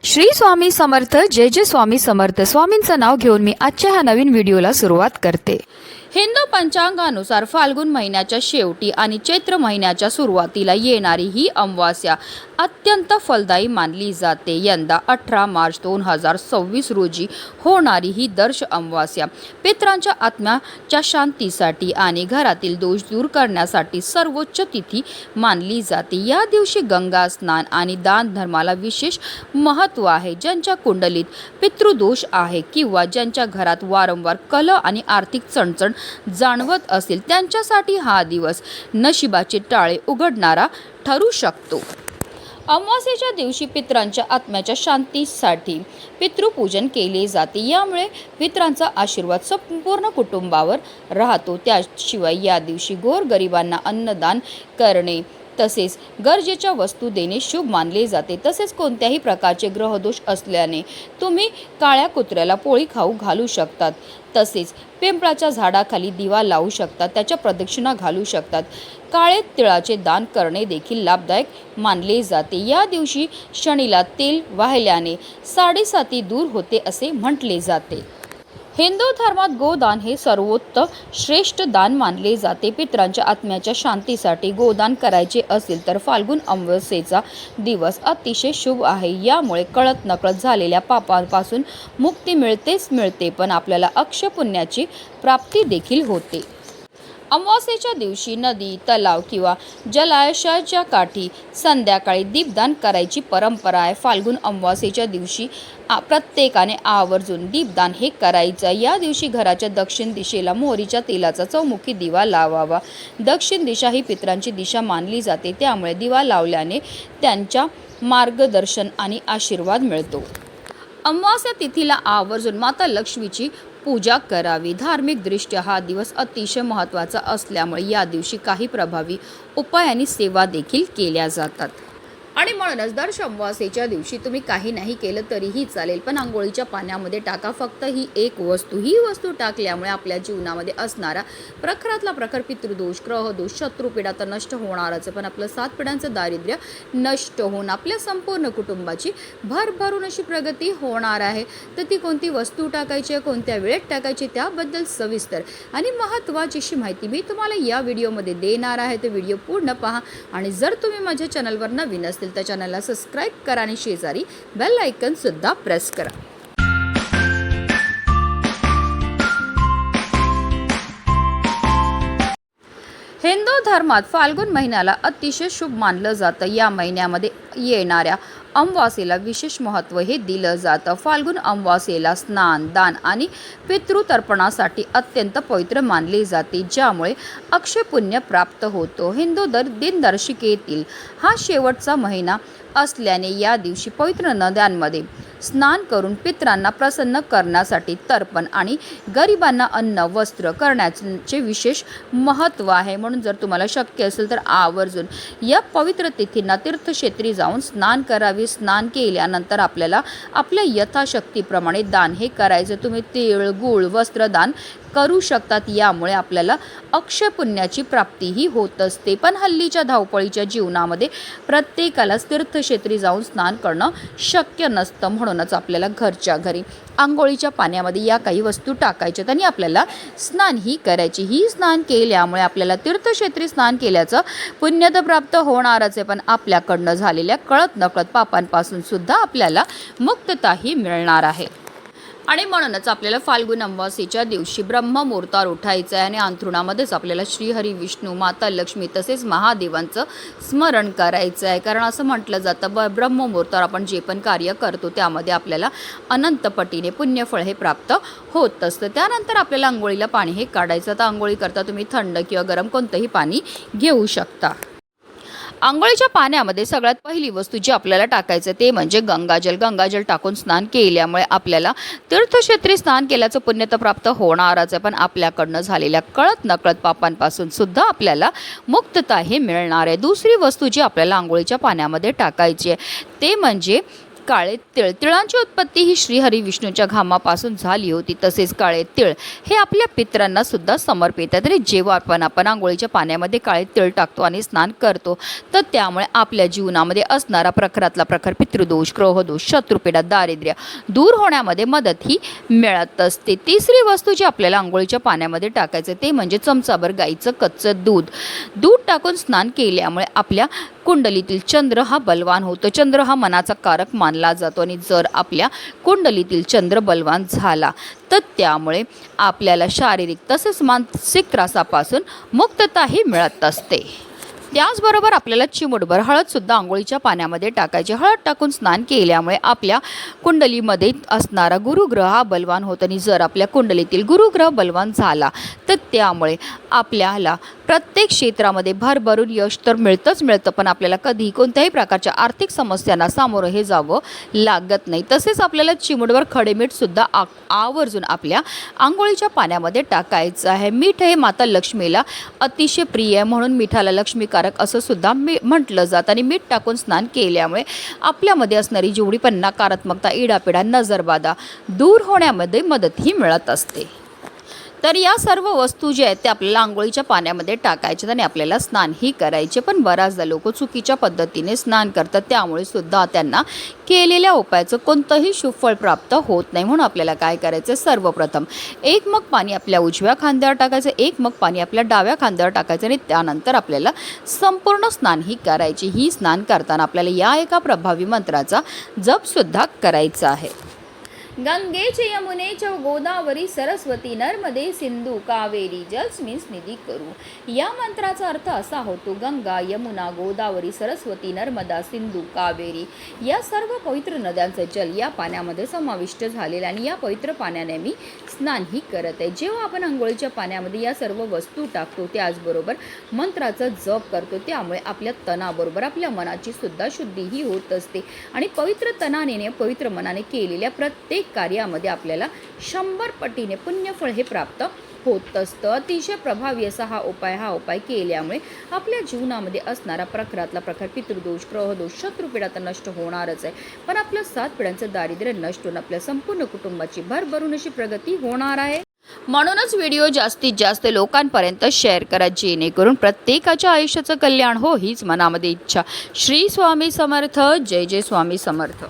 श्री स्वामी समर्थ. जय जय स्वामी समर्थ. स्वामींचं नाव घेऊन मी आजच्या ह्या नवीन व्हिडिओला सुरुवात करते. हिंदू पंचांगानुसार फाल्गुन महिन्याच्या शेवटी आणि चैत्र महिन्याच्या सुरुवातीला येणारी ही अमावास्या अत्यंत फलदायी मानली जाते. यंदा 18 मार्च 2026 रोजी होणारी ही दर्श अमावास्या पितरांच्या आत्म्याच्या शांतीसाठी आणि घरातील दोष दूर करण्यासाठी सर्वोच्च तिथी मानली जाते. या दिवशी गंगा स्नान आणि दान धर्माला विशेष महत्त्व आहे. ज्यांच्या कुंडलीत पितृदोष आहे किंवा ज्यांच्या घरात वारंवार कलह आणि आर्थिक चणचण जाणवत असेल त्यांच्यासाठी हा दिवस नशिबाचे टाळे उघडणारा ठरू शकतो. अमावास्येच्या दिवशी पितरांच्या आत्म्याच्या शांतीसाठी पितृपूजन केले जाते. यामुळे पितरांचा आशीर्वाद संपूर्ण कुटुंबावर राहतो. त्याशिवाय या दिवशी गोरगरिबांना अन्नदान करणे तसेच गरजेच्या वस्तू देणे शुभ मानले जाते. तसेच कोणत्याही प्रकारचे ग्रहदोष असल्याने तुम्ही काळ्या कुत्र्याला पोळी खाऊ घालू शकतात. तसेच पिंपळाच्या झाडाखाली दिवा लावू शकतात, त्याच्या प्रदक्षिणा घालू शकतात. काळे तिळाचे दान करणे देखील लाभदायक मानले जाते. या दिवशी शनीला तेल वाहिल्याने साडेसाती दूर होते असे म्हटले जाते. हिंदू धर्मात गोदान हे सर्वोत्तम श्रेष्ठ दान मानले जाते. पितरांच्या आत्म्याच्या शांतीसाठी गोदान करायचे असेल तर फाल्गुन अमावस्येचा दिवस अतिशय शुभ आहे. यामुळे कळत नकळत झालेल्या पापांपासून मुक्ती मिळते, पण आपल्याला अक्षय पुण्याची प्राप्ती देखील होते. अमावास्येच्या दिवशी नदी, तलाव किंवा जलाशयाच्या काठी संध्याकाळी दीपदान करायची परंपरा आहे. फाल्गुन अमावास्येच्या दिवशी प्रत्येकाने आवर्जून दीपदान हे करायचं. या दिवशी घराच्या दक्षिण दिशेला मोहरीच्या तेलाचा चौमुखी दिवा लावावा. दक्षिण दिशा ही पितरांची दिशा मानली जाते, त्यामुळे दिवा लावल्याने त्यांच्या मार्गदर्शन आणि आशीर्वाद मिळतो. अमावास्या तिथीला आवर्जून माता लक्ष्मीची पूजा करावी. धार्मिकदृष्ट्या हा दिवस अतिशय महत्त्वाचा असल्यामुळे या दिवशी काही प्रभावी उपाय आणि सेवा देखील केल्या जातात. आणि म्हणूनच दर अमावास्येच्या दिवशी तुम्ही काही नाही केलं तरीही चालेल, पण आंघोळीच्या पाण्यामध्ये टाका फक्त ही एक वस्तू. ही वस्तू टाकल्यामुळे आपल्या जीवनामध्ये असणारा प्रखरातला प्रखर पितृदोष, ग्रहदोष, शत्रुपीडा तर नष्ट होणारच, पण आपलं 7 पिढ्यांचं दारिद्र्य नष्ट होऊन आपल्या संपूर्ण कुटुंबाची भरभरून अशी प्रगती होणार आहे. तर ती कोणती वस्तू टाकायची, कोणत्या वेळेत टाकायची, त्याबद्दल सविस्तर आणि महत्त्वाची अशी माहिती मी तुम्हाला या व्हिडिओमध्ये देणार आहे. तर व्हिडिओ पूर्ण पहा आणि जर तुम्ही माझ्या चॅनलवर नवीन असेल तर चॅनलला सबस्क्राईब करा आणि शेजारी बेल आयकॉन सुद्धा प्रेस करा. हिंदू धर्मात फाल्गुन महिन्याला अतिशय शुभ मानलं जातं. या महिन्यामध्ये येणाऱ्या अमावास्येला विशेष महत्त्व हे दिलं जातं. फाल्गुन अमावास्येला स्नान, दान आणि पितृतर्पणासाठी अत्यंत पवित्र मानले जाते, ज्यामुळे अक्षय पुण्य प्राप्त होतो. हिंदू दिनदर्शिकेतील हा शेवटचा महिना असल्याने या दिवशी पवित्र नद्यांमध्ये स्नान करून पितरांना प्रसन्न करण्यासाठी तर्पण आणि गरिबांना अन्न वस्त्र करण्याचे विशेष महत्त्व आहे. म्हणून जर तुम्हाला शक्य असेल तर आवर्जून या पवित्र तिथींना तीर्थक्षेत्री जाऊन स्नान करावे. स्नान केल्यानंतर आपल्याला आपल्या यथाशक्तीप्रमाणे दान हे करायचं. तुम्ही तीळ, गूळ, वस्त्रदान करू शकतात. यामुळे आपल्याला अक्षय पुण्याची प्राप्तीही होत असते. पण हल्लीच्या धावपळीच्या जीवनामध्ये प्रत्येकाला तीर्थक्षेत्री जाऊन स्नान करणं शक्य नसतं. म्हणूनच आपल्याला घरच्या घरी आंघोळीच्या पाण्यामध्ये या काही वस्तू टाकायच्यात आणि आपल्याला स्नानही करायची. ही स्नान केल्यामुळे आपल्याला तीर्थक्षेत्री स्नान केल्याचं पुण्य तर प्राप्त होणारच आहे, पण आपल्याकडनं झालेल्या कळत नकळत पापांपासून सुद्धा आपल्याला मुक्तताही मिळणार आहे. आणि म्हणूनच आपल्याला फाल्गुन अमावास्येच्या दिवशी ब्रह्ममुहूर्तावर उठायचं आहे आणि अंथरुणामध्येच आपल्याला श्रीहरी, विष्णू, माता लक्ष्मी तसेच महादेवांचं स्मरण करायचं आहे. कारण असं म्हटलं जातं ब्रह्ममुहूर्तावर आपण जे पण कार्य करतो त्यामध्ये आपल्याला अनंत पटीने पुण्यफळ हे प्राप्त होत असतं. त्यानंतर आपल्याला आंघोळीला पाणी हे काढायचं. तर आंघोळी करता तुम्ही थंड किंवा गरम कोणतंही पाणी घेऊ शकता. आंघोळीच्या पाण्यामध्ये सगळ्यात पहिली वस्तू जी आपल्याला टाकायचं ते म्हणजे गंगाजल. गंगाजल टाकून स्नान केल्यामुळे आपल्याला तीर्थक्षेत्री स्नान केल्याचं पुण्य तर प्राप्त होणारच आहे, पण आपल्याकडनं झालेल्या कळत नकळत पापांपासून सुद्धा आपल्याला मुक्तता हे मिळणार आहे. दुसरी वस्तू जी आपल्याला आंघोळीच्या पाण्यामध्ये टाकायची आहे ते म्हणजे काळे तीळ. तिळांची उत्पत्ती ही श्रीहरी विष्णूच्या घामापासून झाली होती. तसेच काळे तीळ हे आपल्या पितरांना सुद्धा समर्पित आहे. तरी जेव्हा आपण आंघोळीच्या पाण्यामध्ये काळे तीळ टाकतो आणि स्नान करतो तर त्यामुळे आपल्या जीवनामध्ये असणारा प्रखरातला प्रखर पितृदोष, ग्रहदोष, शत्रुपीडा, दारिद्र्य दूर होण्यामध्ये मदत ही मिळत असते. तिसरी वस्तू जी आपल्याला आंघोळीच्या पाण्यामध्ये टाकायचं ते म्हणजे चमचाभर गाईचं कच्चं दूध. दूध टाकून स्नान केल्यामुळे आपल्या कुंडलीतील चंद्र हा बलवान होतो. चंद्र हा मनाचा कारक मानला जातो आणि जर आपल्या कुंडलीतील चंद्र बलवान झाला तर त्यामुळे आपल्याला शारीरिक तसेच मानसिक त्रासापासून मुक्तताही मिळत असते. त्याचबरोबर आपल्याला चिमूटभर हळदसुद्धा आंघोळीच्या पाण्यामध्ये टाकायची. हळद टाकून स्नान केल्यामुळे आपल्या कुंडलीमध्ये असणारा गुरुग्रह हा बलवान होतो आणि जर आपल्या कुंडलीतील गुरुग्रह बलवान झाला तर त्यामुळे आपल्याला प्रत्येक क्षेत्रामध्ये भरभरून यश तर मिळतं, पण आपल्याला कधीही कोणत्याही प्रकारच्या आर्थिक समस्यांना सामोरं हे जावं लागत नाही. तसेच आपल्याला चिमूटभर खडे मीठसुद्धा आवर्जून आपल्या आंघोळीच्या पाण्यामध्ये टाकायचं आहे. मीठ हे माता लक्ष्मीला अतिशय प्रिय आहे, म्हणून मिठाला लक्ष्मीकारक असं सुद्धा म्हटलं जातं आणि मीठ टाकून स्नान केल्यामुळे आपल्यामध्ये असणारी जेवढी पण नकारात्मकता, इडापिडा, नजरबाधा दूर होण्यामध्ये मदतही मिळत असते. तर या सर्व वस्तू ज्या आहेत त्या आपल्याला आंघोळीच्या पाण्यामध्ये टाकायच्या आणि आपल्याला स्नानही करायचे. पण बऱ्याचदा लोक चुकीच्या पद्धतीने स्नान करतात, त्यामुळे सुद्धा त्यांना केलेल्या उपायाचं कोणतंही शुभफळ प्राप्त होत नाही. म्हणून आपल्याला काय करायचं, सर्वप्रथम एक मग पाणी आपल्या उजव्या खांद्यावर टाकायचं, एक मग पाणी आपल्या डाव्या खांद्यावर टाकायचं आणि त्यानंतर आपल्याला संपूर्ण स्नानही करायची. ही स्नान करताना आपल्याला या एका प्रभावी मंत्राचा जपसुद्धा करायचा आहे. गंगेचे यमुनेचे गोदावरी सरस्वती नर्मदे सिंधू कावेरी जलस्मिन्स निधी करू. या मंत्राचा अर्थ असा होतो, गंगा, यमुना, गोदावरी, सरस्वती, नर्मदा, सिंधू, कावेरी या सर्व पवित्र नद्यांचे जल या पाण्यामध्ये समाविष्ट झालेले आणि या पवित्र पाण्याने मी स्नानही करत आहे. जेव्हा आपण आंघोळीच्या पाण्यामध्ये या सर्व वस्तू टाकतो त्याचबरोबर मंत्राचा जप करतो, त्यामुळे आपल्या तनाबरोबर आपल्या मनाची सुद्धा शुद्धीही होत असते आणि पवित्र तनाने, पवित्र मनाने केलेल्या प्रत्येक कार्यामध्ये आपल्याला 100 पटीने पुण्यफळ हे प्राप्त होत असतं. अतिशय प्रभावी असा हा उपाय केल्यामुळे आपल्या जीवनामध्ये असणारा प्रखरातला प्रखर पितृदोष, ग्रहदोष, शत्रुपीडा तर नष्ट होणारच आहे, पण आपल्या 7 पिढ्यांचं दारिद्र्य नष्ट होऊन आपल्या संपूर्ण कुटुंबाची भरभरून अशी प्रगती होणार आहे. म्हणूनच व्हिडिओ जास्तीत जास्त लोकांपर्यंत शेअर करा, जेणेकरून प्रत्येकाच्या आयुष्याचं कल्याण हो हीच मनामध्ये इच्छा. श्री स्वामी समर्थ. जय जय स्वामी समर्थ.